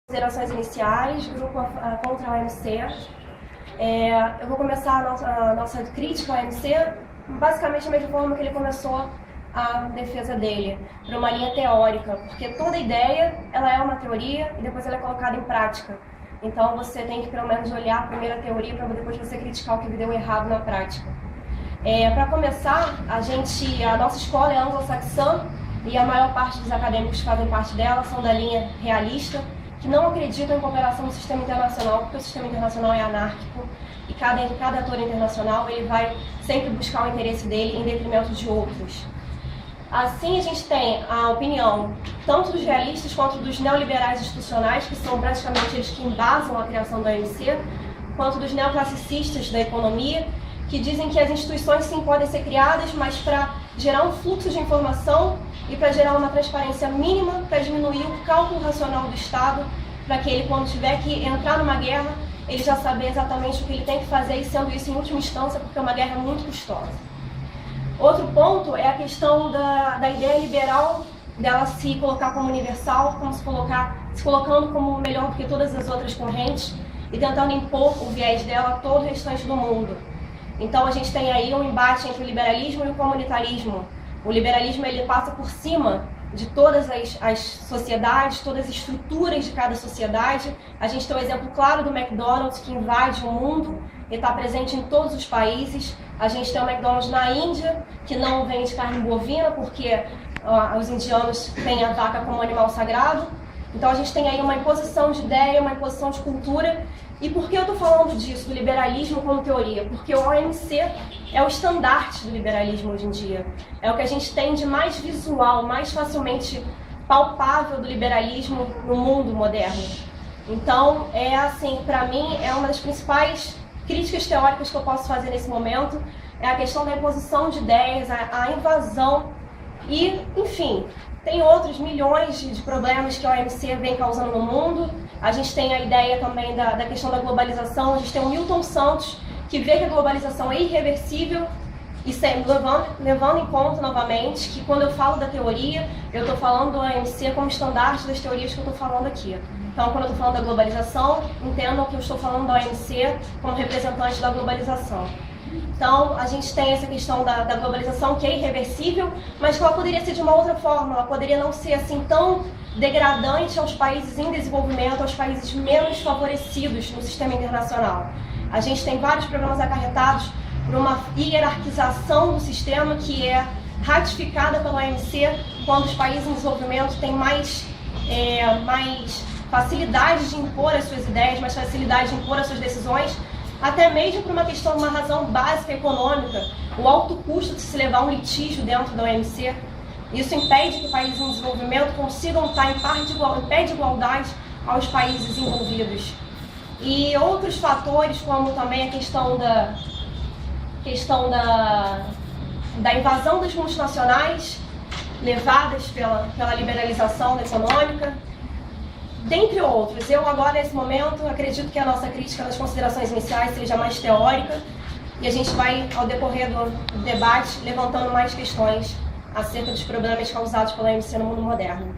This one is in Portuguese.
Considerações iniciais, grupo contra a OMC. Eu vou começar a nossa crítica ao OMC basicamente da mesma forma que ele começou a defesa dele, por uma linha teórica, porque toda ideia ela é uma teoria e depois ela é colocada em prática. Então você tem que pelo menos olhar primeiro a teoria para depois você criticar o que deu errado na prática. Para começar, a nossa escola é anglo-saxã e a maior parte dos acadêmicos que fazem parte dela são da linha realista, que não acreditam em cooperação no sistema internacional, porque o sistema internacional é anárquico e cada ator internacional ele vai sempre buscar o interesse dele em detrimento de outros. Assim, a gente tem a opinião tanto dos realistas quanto dos neoliberais institucionais, que são praticamente eles que embasam a criação da OMC, quanto dos neoclassicistas da economia, que dizem que as instituições sim podem ser criadas, mas para gerar um fluxo de informação e para gerar uma transparência mínima, para diminuir o cálculo racional do Estado, para que ele, quando tiver que entrar numa guerra, ele já saber exatamente o que ele tem que fazer, e sendo isso em última instância, porque uma guerra é muito custosa. Outro ponto é a questão da ideia liberal, dela se colocar como universal, como se colocando como melhor do que todas as outras correntes e tentando impor o viés dela a todo o restante do mundo. Então a gente tem aí um embate entre o liberalismo e o comunitarismo. O liberalismo ele passa por cima de todas as sociedades, todas as estruturas de cada sociedade. A gente tem um exemplo claro do McDonald's, que invade o mundo e está presente em todos os países. A gente tem o McDonald's na Índia, que não vende carne bovina, porque os indianos têm a vaca como animal sagrado. Então a gente tem aí uma imposição de ideia, uma imposição de cultura. E por que eu estou falando disso, do liberalismo como teoria? Porque o OMC é o estandarte do liberalismo hoje em dia. É o que a gente tem de mais visual, mais facilmente palpável do liberalismo no mundo moderno. Então, para mim, é uma das principais críticas teóricas que eu posso fazer nesse momento, é a questão da imposição de ideias, a invasão e, enfim, tem outros milhões de problemas que a OMC vem causando no mundo. A gente tem a ideia também da questão da globalização. A gente tem o Milton Santos, que vê que a globalização é irreversível e sempre levando em conta novamente que quando eu falo da teoria, eu estou falando do OMC como estandarte das teorias que eu estou falando aqui. Então, quando eu estou falando da globalização, entendam que eu estou falando da OMC como representante da globalização. Então, a gente tem essa questão da globalização que é irreversível, mas que ela poderia ser de uma outra forma, ela poderia não ser assim tão degradante aos países em desenvolvimento, aos países menos favorecidos no sistema internacional. A gente tem vários problemas acarretados por uma hierarquização do sistema que é ratificada pela OMC quando os países em desenvolvimento têm mais facilidade de impor as suas ideias, mais facilidade de impor as suas decisões, até mesmo por uma razão básica econômica, o alto custo de se levar um litígio dentro da OMC. Isso impede que países em desenvolvimento consigam estar em pé de igualdade aos países envolvidos. E outros fatores, como também a questão da invasão das multinacionais, levadas pela liberalização econômica, dentre outros. Eu agora, nesse momento, acredito que a nossa crítica nas considerações iniciais seja mais teórica e a gente vai, ao decorrer do debate, levantando mais questões acerca dos problemas causados pela OMC no mundo moderno.